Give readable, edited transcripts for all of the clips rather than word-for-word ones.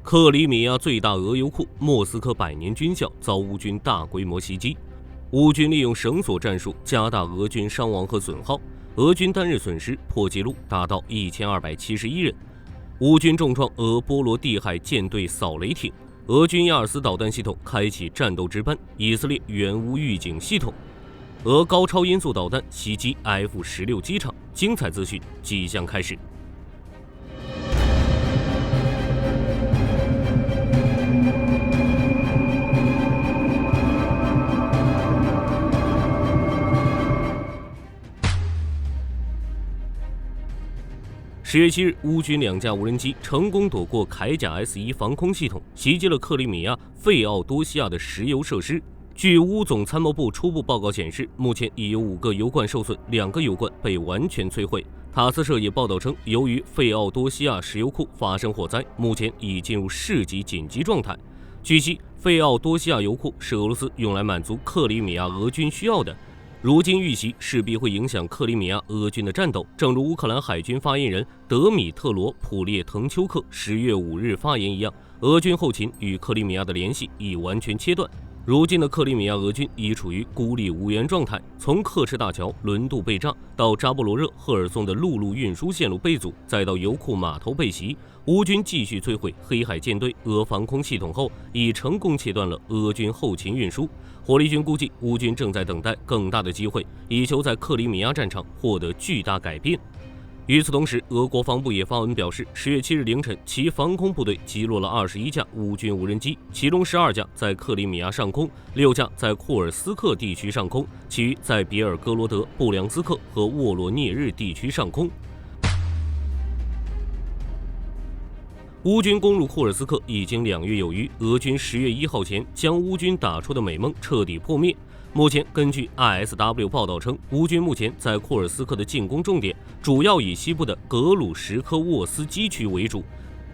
克里米亚最大俄油库莫斯科百年军校遭乌军大规模袭击，乌军利用绳索战术加大俄军伤亡和损耗，俄军单日损失破纪录达到1271人。乌军重创俄波罗的海舰队扫雷艇，俄军亚尔斯导弹系统开启战斗值班，以色列援乌预警系统，俄高超音速导弹袭击 F-16机场，精彩资讯即将开始。10月7日，乌军2架无人机成功躲过铠甲 S1 防空系统，袭击了克里米亚费奥多西亚的石油设施。据乌总参谋部初步报告显示，目前已有5个油罐受损，2个油罐被完全摧毁。塔斯社也报道称，由于费奥多西亚石油库发生火灾，目前已进入市级紧急状态。据悉，费奥多西亚油库是俄罗斯用来满足克里米亚俄军需要的。如今遇袭势必会影响克里米亚俄军的战斗，正如乌克兰海军发言人德米特罗·普列滕丘克10月5日发言一样，俄军后勤与克里米亚的联系已完全切断。如今的克里米亚俄军已处于孤立无援状态，从刻赤大桥轮渡被炸，到扎波罗热、赫尔松的陆路运输线路被阻，再到油库码头被袭，乌军继续摧毁黑海舰队俄防空系统后，已成功切断了俄军后勤运输。火力军估计，乌军正在等待更大的机会，以求在克里米亚战场获得巨大改变。与此同时，俄国防部也发文表示，10月7日凌晨，其防空部队击落了21架乌军无人机，其中12架在克里米亚上空，6架在库尔斯克地区上空，其余在别尔哥罗德、布良斯克和沃罗涅日地区上空。乌军攻入库尔斯克已经2月有余，俄军10月1号前将乌军打出的美梦彻底破灭。目前，根据 ISW 报道称，乌军目前在库尔斯克的进攻重点主要以西部的格鲁什科沃斯基区为主。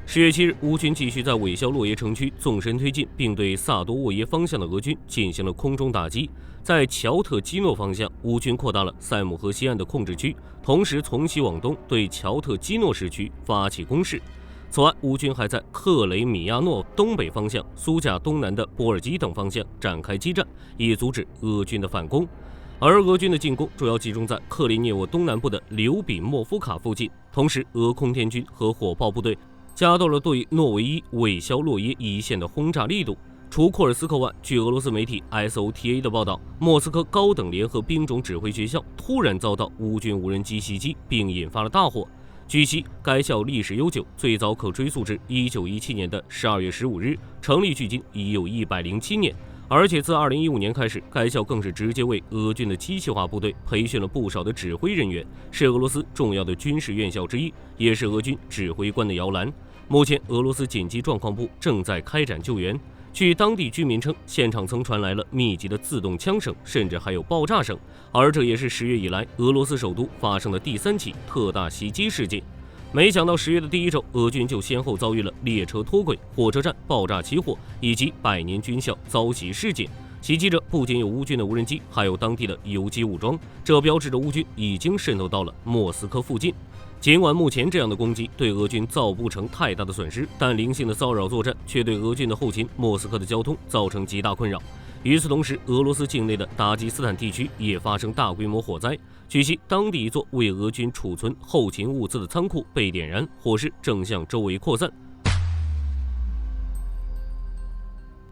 10月7日，乌军继续在韦肖洛耶城区纵深推进，并对萨多沃耶方向的俄军进行了空中打击。在乔特基诺方向，乌军扩大了塞姆河西岸的控制区，同时从西往东对乔特基诺市区发起攻势。此外，乌军还在克雷米亚诺东北方向、苏贾东南的波尔基等方向展开激战，以阻止俄军的反攻。而俄军的进攻主要集中在克林涅沃东南部的刘比莫夫卡附近，同时俄空天军和火炮部队加大了对诺维伊、韦肖洛耶一线的轰炸力度。除库尔斯克外，据俄罗斯媒体 SOTA 的报道，莫斯科高等联合兵种指挥学校突然遭到乌军无人机袭击，并引发了大火。据悉，该校历史悠久，最早可追溯至1917年的12月15日，成立距今已有107年。而且自2015年开始，该校更是直接为俄军的机械化部队培训了不少的指挥人员，是俄罗斯重要的军事院校之一，也是俄军指挥官的摇篮。目前，俄罗斯紧急状况部正在开展救援。据当地居民称，现场曾传来了密集的自动枪声，甚至还有爆炸声，而这也是10月以来俄罗斯首都发生的第3起特大袭击事件。没想到10月的第1周，俄军就先后遭遇了列车脱轨、火车站爆炸起火以及百年军校遭袭事件。袭击者不仅有乌军的无人机，还有当地的游击武装，这标志着乌军已经渗透到了莫斯科附近。尽管目前这样的攻击对俄军造不成太大的损失，但零星的骚扰作战却对俄军的后勤莫斯科的交通造成极大困扰。与此同时，俄罗斯境内的达吉斯坦地区也发生大规模火灾。据悉，当地一座为俄军储存后勤物资的仓库被点燃，火势正向周围扩散。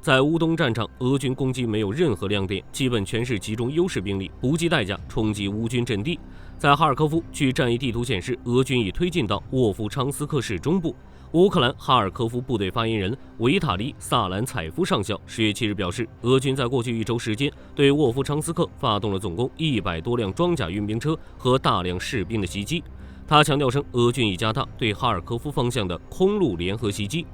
在乌东战场，俄军攻击没有任何亮点，基本全是集中优势兵力，不计代价冲击乌军阵地。在哈尔科夫，据战役地图显示，俄军已推进到沃夫昌斯克市中部。乌克兰哈尔科夫部队发言人维塔利·萨兰采夫上校10月7日表示，俄军在过去1周时间对沃夫昌斯克发动了总共100多辆装甲运兵车和大量士兵的袭击。他强调称，俄军已加大对哈尔科夫方向的空路联合袭击。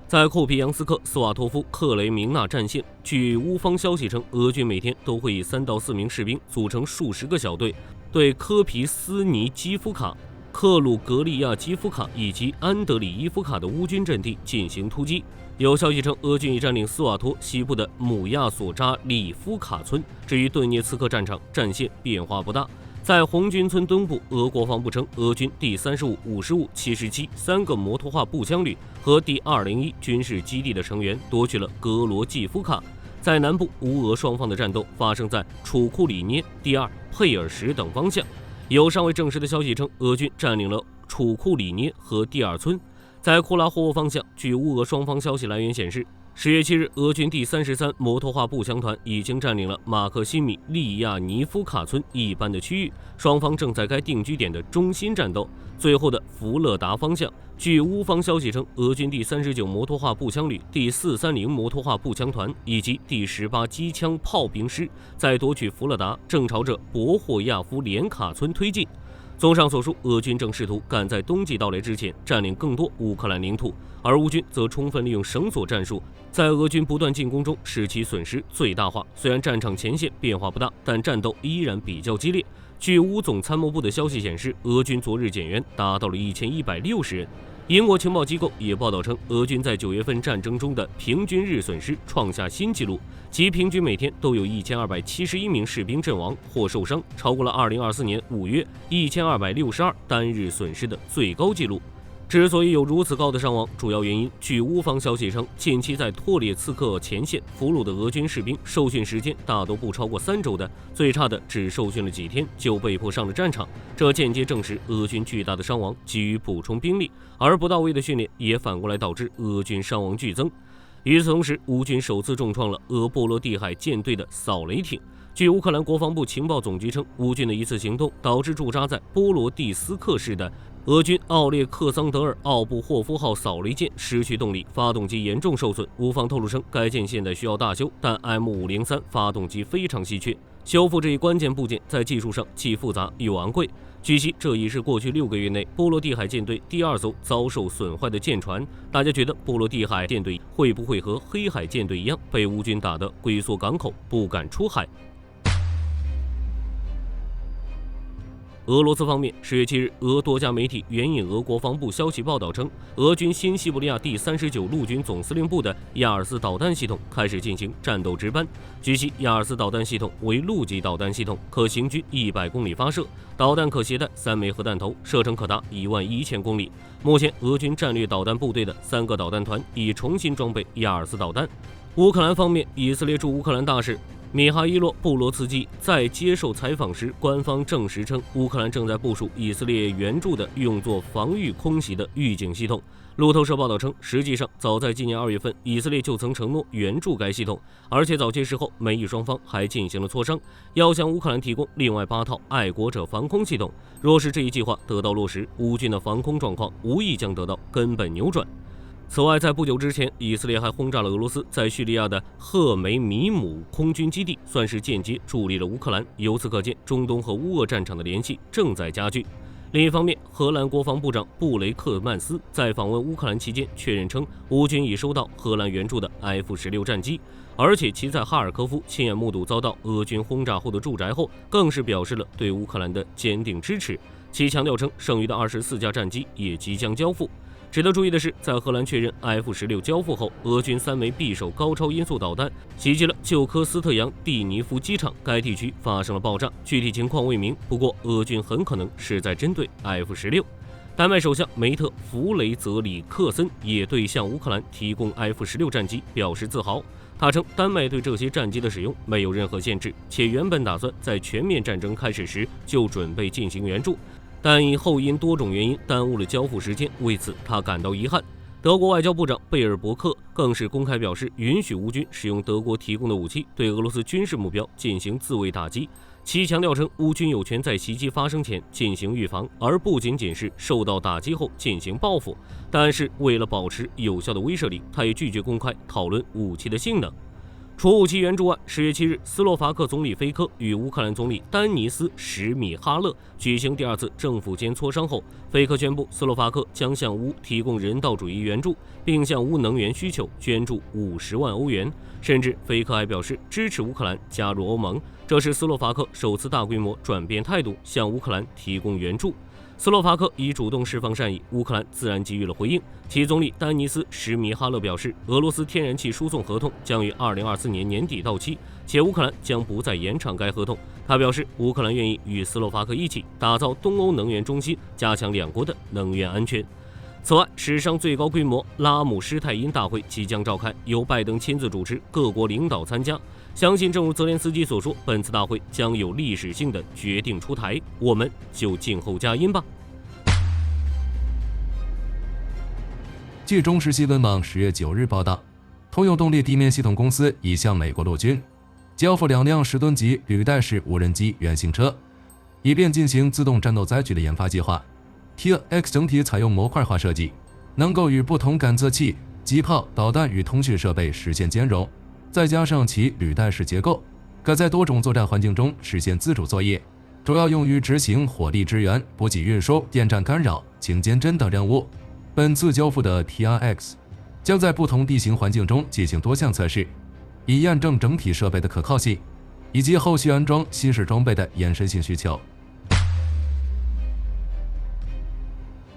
在库皮扬斯克、斯瓦托夫、克雷明纳战线，据乌方消息称，俄军每天都会以3到4名士兵组成数十个小队，对科皮斯尼基夫卡、克鲁格利亚基夫卡以及安德里伊夫卡的乌军阵地进行突击。有消息称，俄军已占领斯瓦托西部的姆亚索扎里夫卡村。至于顿涅茨克战场，战线变化不大。在红军村东部，俄国防部称，俄军第35、55、77三个摩托化步枪旅和第201军事基地的成员夺取了格罗季夫卡。在南部，乌俄双方的战斗发生在楚库里涅、第2、佩尔什等方向。有尚未证实的消息称，俄军占领了楚库里涅和第2村。在库拉霍沃方向，据乌俄双方消息来源显示，10月7日，俄军第33摩托化步枪团已经占领了马克西米利亚尼夫卡村一般的区域，双方正在该定居点的中心战斗。最后的福勒达方向，据乌方消息称，俄军第39摩托化步枪旅、第430摩托化步枪团以及第18机枪炮兵师在夺取福勒达，正朝着博霍亚夫连卡村推进。综上所述，俄军正试图赶在冬季到来之前占领更多乌克兰领土，而乌军则充分利用绳索战术，在俄军不断进攻中使其损失最大化。虽然战场前线变化不大，但战斗依然比较激烈。据乌总参谋部的消息显示，俄军昨日减员达到了1160人。英国情报机构也报道称，俄军在9月份战争中的平均日损失创下新纪录，其平均每天都有1271名士兵阵亡或受伤，超过了2024年5月1262单日损失的最高纪录。之所以有如此高的伤亡，主要原因据乌方消息称，近期在托列茨克前线俘虏的俄军士兵受训时间大都不超过3周的，最差的只受训了几天就被迫上了战场。这间接证实俄军巨大的伤亡急于补充兵力，而不到位的训练也反过来导致俄军伤亡剧增。与此同时，乌军首次重创了俄波罗的海舰队的扫雷艇。据乌克兰国防部情报总局称，乌军的一次行动导致驻扎在波罗的斯克市的俄军奥列克桑德尔·奥布霍夫号扫雷舰失去动力，发动机严重受损。乌方透露称，该舰现在需要大修，但 M503 发动机非常稀缺，修复这一关键部件在技术上既复杂又昂贵。据悉，这已是过去6个月内波罗的海舰队第2艘遭受损坏的舰船。大家觉得波罗的海舰队会不会和黑海舰队一样，被乌军打得龟缩港口，不敢出海？俄罗斯方面10月7日，俄多家媒体援引俄国防部消息报道称，俄军新西伯利亚第39陆军总司令部的亚尔斯导弹系统开始进行战斗值班。据悉，亚尔斯导弹系统为陆基导弹系统，可行军100公里发射，导弹可携带3枚核弹头，射程可达11000公里。目前，俄军战略导弹部队的3个导弹团已重新装备亚尔斯导弹。乌克兰方面，以色列驻乌克兰大使米哈伊洛·布罗茨基在接受采访时，官方证实称，乌克兰正在部署以色列援助的用作防御空袭的预警系统。路透社报道称，实际上早在今年2月份，以色列就曾承诺援助该系统，而且早些时候，美以双方还进行了磋商，要向乌克兰提供另外8套爱国者防空系统。若是这一计划得到落实，乌军的防空状况无疑将得到根本扭转。此外，在不久之前，以色列还轰炸了俄罗斯在叙利亚的赫梅米姆空军基地，算是间接助力了乌克兰。由此可见，中东和乌俄战场的联系正在加剧。另一方面，荷兰国防部长布雷克曼斯在访问乌克兰期间确认称，乌军已收到荷兰援助的 F-16战机，而且其在哈尔科夫亲眼目睹遭到俄军轰炸后的住宅后，更是表示了对乌克兰的坚定支持。其强调称，剩余的24架战机也即将交付。值得注意的是，在荷兰确认 F-16交付后，俄军3枚匕首高超音速导弹袭击了旧科斯特扬蒂尼夫机场，该地区发生了爆炸，具体情况未明。不过，俄军很可能是在针对 F-16。丹麦首相梅特弗雷泽里克森也对向乌克兰提供 F-16战机表示自豪。他称，丹麦对这些战机的使用没有任何限制，且原本打算在全面战争开始时就准备进行援助。但因多种原因耽误了交付时间，为此他感到遗憾。德国外交部长贝尔伯克更是公开表示，允许乌军使用德国提供的武器对俄罗斯军事目标进行自卫打击。其强调称，乌军有权在袭击发生前进行预防，而不仅仅是受到打击后进行报复。但是为了保持有效的威慑力，他也拒绝公开讨论武器的性能。除武器援助外，10月7日，斯洛伐克总理菲科与乌克兰总理丹尼斯·史米哈勒举行第2次政府间磋商后，菲科宣布斯洛伐克将向乌提供人道主义援助，并向乌能源需求捐助50万欧元。甚至菲科还表示支持乌克兰加入欧盟，这是斯洛伐克首次大规模转变态度，向乌克兰提供援助。斯洛伐克已主动释放善意，乌克兰自然给予了回应。其总理丹尼斯·什米哈勒表示，俄罗斯天然气输送合同将于2024年年底到期，且乌克兰将不再延长该合同。他表示，乌克兰愿意与斯洛伐克一起打造东欧能源中心，加强两国的能源安全。此外，史上最高规模拉姆施泰因大会即将召开，由拜登亲自主持，各国领导参加。相信正如泽连斯基所说，本次大会将有历史性的决定出台，我们就静候佳音吧。据中时新闻网10月9日报道，通用动力地面系统公司已向美国陆军交付2辆10吨级履带式无人机原型车，以便进行自动战斗载具的研发计划。T-X 整体采用模块化设计，能够与不同感测器、机炮、导弹与通讯设备实现兼容，再加上其履带式结构，可在多种作战环境中实现自主作业，主要用于执行火力支援、补给运输、电站干扰、情监侦等任务。本次交付的 TRX 将在不同地形环境中进行多项测试，以验证整体设备的可靠性，以及后续安装新式装备的延伸性需求。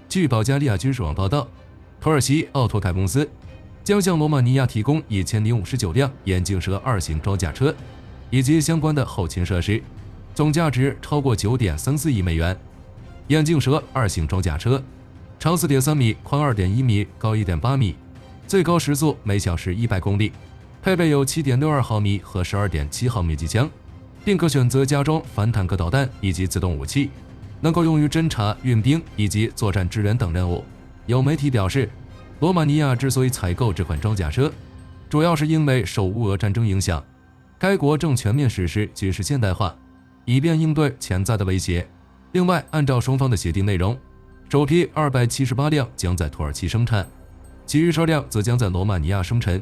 据保加利亚军事网报道，土耳其奥托凯公司将向罗马尼亚提供1059辆眼镜蛇2型装甲车以及相关的后勤设施，总价值超过9.34亿美元。眼镜蛇2型装甲车长4.3米，宽2.1米，高1.8米，最高时速每小时100公里，配备有7.62毫米和12.7毫米机枪，并可选择加装反坦克导弹以及自动武器，能够用于侦察、运兵以及作战支援等任务。有媒体表示，罗马尼亚之所以采购这款装甲车，主要是因为受乌俄战争影响，该国正全面实施军事现代化，以便应对潜在的威胁。另外，按照双方的协定内容，首批278辆将在土耳其生产，其余车辆则将在罗马尼亚生产。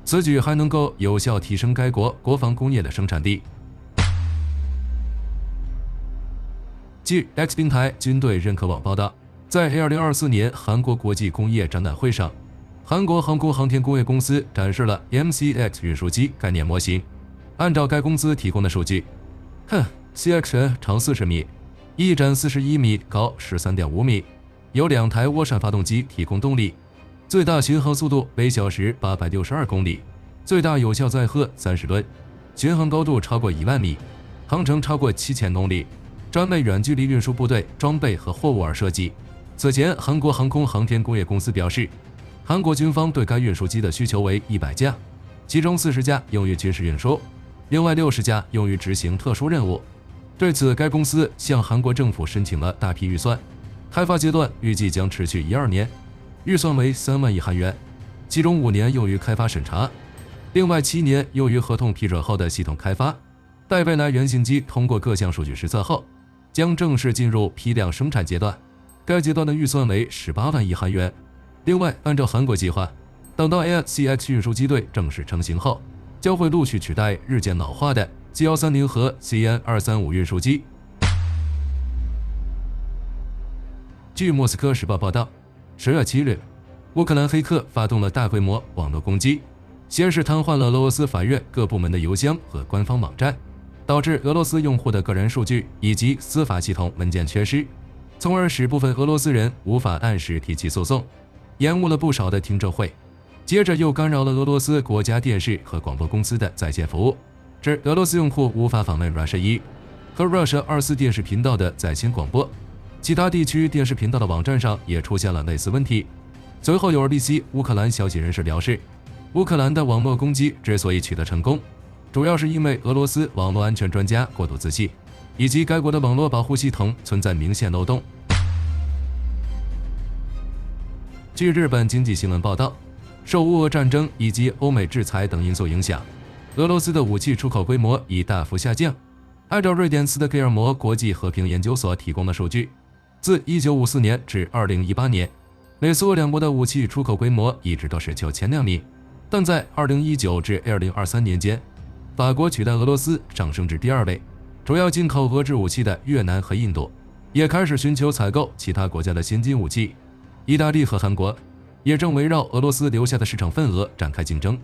此举还能够有效提升该国国防工业的生产力。据 X 平台军队认可网报道，在2024年韩国国际工业展览会上，韩国航空航天工业公司展示了 MCX 运输机概念模型。按照该公司提供的数据，CX 长40米，翼展41米，高13.5米，有2台涡扇发动机提供动力，最大巡航速度每小时862公里，最大有效载荷30吨，巡航高度超过1万米，航程超过7000公里，专为远距离运输部队装备和货物而设计。此前，韩国航空航天工业公司表示，韩国军方对该运输机的需求为100架，其中40架用于军事运输，另外60架用于执行特殊任务。对此，该公司向韩国政府申请了大批预算，开发阶段预计将持续12年，预算为3万亿韩元，其中5年用于开发审查，另外7年用于合同批准后的系统开发。待未来原型机通过各项数据实测后，将正式进入批量生产阶段，该阶段的预算为18万亿韩元。另外，按照韩国计划，等到 ASCX 运输机队正式成型后，将会陆续取代日渐老化的 C130 和 CN235 运输机。据莫斯科时报报道，10月7日，乌克兰黑客发动了大规模网络攻击，先是瘫痪了俄罗斯法院各部门的邮箱和官方网站，导致俄罗斯用户的个人数据以及司法系统文件缺失，从而使部分俄罗斯人无法按时提起诉讼，延误了不少的听证会。接着又干扰了俄罗斯国家电视和广播公司的在线服务，致俄罗斯用户无法访问 Russia 1和 Russia 24电视频道的在线广播。其他地区电视频道的网站上也出现了类似问题。随后有 RBC 乌克兰消息人士表示，乌克兰的网络攻击之所以取得成功，主要是因为俄罗斯网络安全专家过度自信，以及该国的网络保护系统存在明显漏洞。据日本经济新闻报道，受乌俄战争以及欧美制裁等因素影响，俄罗斯的武器出口规模已大幅下降。按照瑞典斯德哥尔摩国际和平研究所提供的数据，自1954年至2018年，美苏两国的武器出口规模一直都是9千辆米，但在2019至2023年间，法国取代俄罗斯上升至第2位，主要进口俄制武器的越南和印度也开始寻求采购其他国家的先进武器，意大利和韩国也正围绕俄罗斯留下的市场份额展开竞争。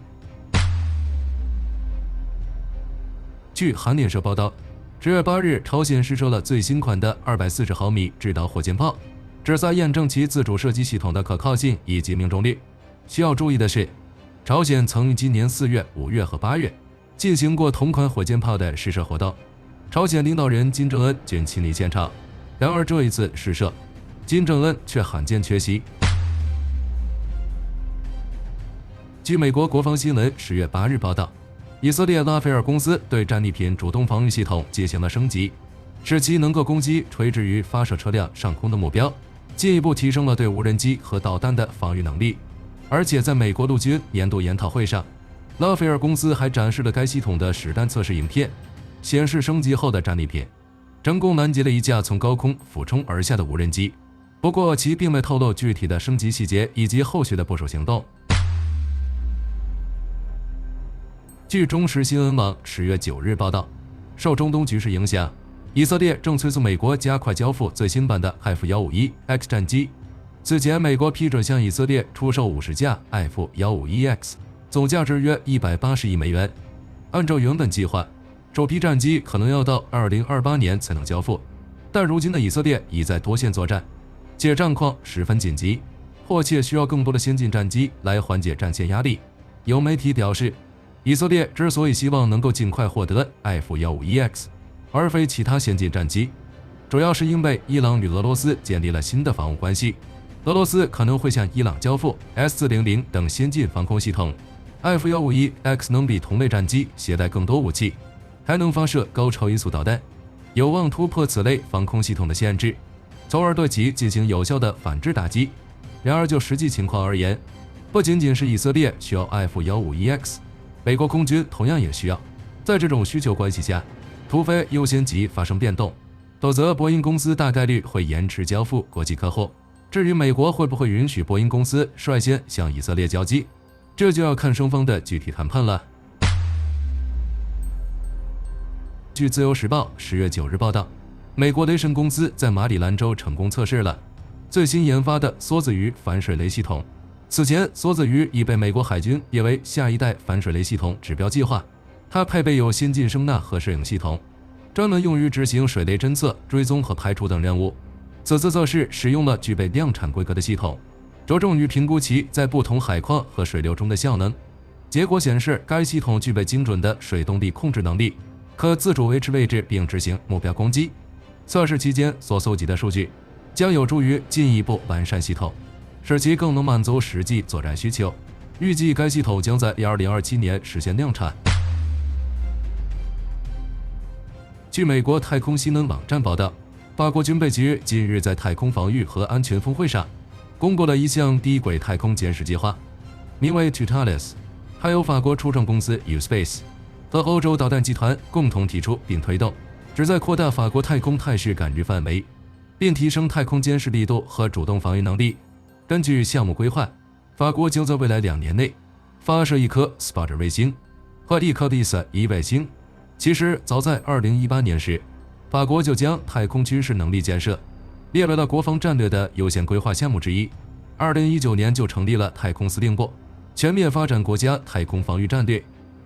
据韩联社报道， 10月8日，朝鲜试射了最新款的240毫米制导火箭炮，旨在验证其自主射击系统的可靠性以及命中率。需要注意的是，朝鲜曾于今年4月、5月和8月进行过同款火箭炮的试射活动，朝鲜领导人金正恩均亲临现场。然而这一次试射，金正恩却罕见缺席。据美国国防新闻10月8日报道，以色列拉斐尔公司对战利品主动防御系统进行了升级，使其能够攻击垂直于发射车辆上空的目标，进一步提升了对无人机和导弹的防御能力。而且在美国陆军年度研讨会上，拉斐尔公司还展示了该系统的实弹测试影片，显示升级后的战利品成功拦截了一架从高空俯冲而下的无人机。不过其并未透露具体的升级细节以及后续的部署行动。据中时新闻网10月9日报道，受中东局势影响，以色列正催促美国加快交付最新版的 F-151X 战机。此前，美国批准向以色列出售50架 F-151X， 总价值约180亿美元。按照原本计划，首批战机可能要到2028年才能交付，但如今的以色列已在多线作战，且战况十分紧急，迫切需要更多的先进战机来缓解战线压力。有媒体表示，以色列之所以希望能够尽快获得 F-151X， 而非其他先进战机，主要是因为伊朗与俄罗斯建立了新的防务关系，俄罗斯可能会向伊朗交付 S-400 等先进防空系统。F-151X 能比同类战机携带更多武器，还能发射高超音速导弹，有望突破此类防空系统的限制，从而对其进行有效的反制打击。然而就实际情况而言，不仅仅是以色列需要 F-151X，美国空军同样也需要。在这种需求关系下，除非优先级发生变动，否则波音公司大概率会延迟交付国际客户。至于美国会不会允许波音公司率先向以色列交机，这就要看双方的具体谈判了。据自由时报10月9日报道，美国雷神公司在马里兰州成功测试了最新研发的梭子鱼反水雷系统。此前，梭子鱼已被美国海军列为下一代反水雷系统指标计划。它配备有先进声呐和摄影系统，专门用于执行水雷侦测、追踪和排除等任务。此次测试使用了具备量产规格的系统，着重于评估其在不同海况和水流中的效能。结果显示，该系统具备精准的水动力控制能力，可自主维持位置并执行目标攻击。测试期间所搜集的数据将有助于进一步完善系统，使其更能满足实际作战需求。预计该系统将在2027年实现量产。据美国太空新闻网站报道，法国军备局近日在太空防御和安全峰会上公布了一项低轨太空监视计划，名为 Toutalis， 还有法国初创公司 U-Space 和欧洲导弹集团共同提出并推动，旨在扩大法国太空态势感知范围，并提升太空监视力度和主动防御能力。根据项目规划，法国将在未来2年内发射一颗 Spot 卫星和一颗 LISA-1卫星。其实早在2018年时，法国就将太空军事能力建设列为了国防战略的优先规划项目之一。2019年就成立了太空司令部，全面发展国家太空防御战略。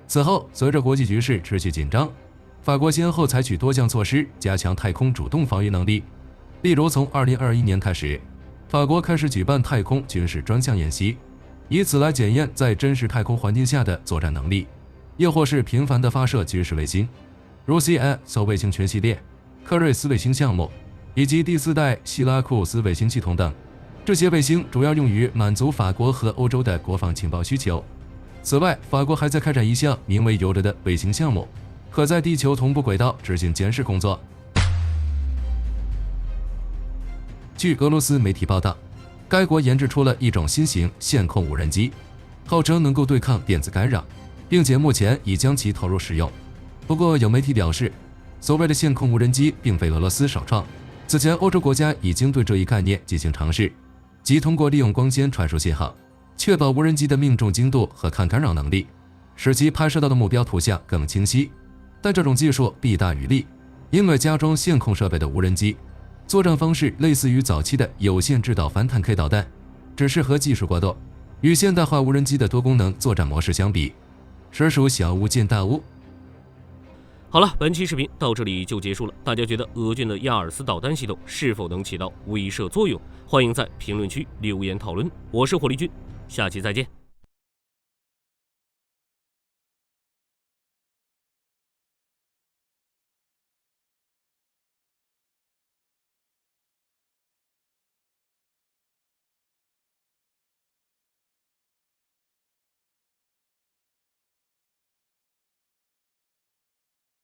此后，随着国际局势持续紧张，法国先后采取多项措施加强太空主动防御能力。例如，从2021年开始，法国开始举办太空军事专项演习，以此来检验在真实太空环境下的作战能力。又或是频繁地发射军事卫星，如 CNSO 卫星群系列、克瑞斯卫星项目以及第4代希拉库斯卫星系统等。这些卫星主要用于满足法国和欧洲的国防情报需求。此外，法国还在开展一项名为“游着”的卫星项目，可在地球同步轨道执行监视工作。据俄罗斯媒体报道，该国研制出了一种新型线控无人机，号称能够对抗电子干扰，并且目前已将其投入使用。不过，有媒体表示，所谓的线控无人机并非俄罗斯首创，此前欧洲国家已经对这一概念进行尝试，即通过利用光纤传输信号，确保无人机的命中精度和抗干扰能力，使其拍摄到的目标图像更清晰。但这种技术弊大于利，因为加装线控设备的无人机作战方式类似于早期的有线制导反坦克导弹，只适合技术过渡，与现代化无人机的多功能作战模式相比，实属小巫见大巫。好了，本期视频到这里就结束了。大家觉得俄军的亚尔斯导弹系统是否能起到威慑作用？欢迎在评论区留言讨论。我是火力军，下期再见。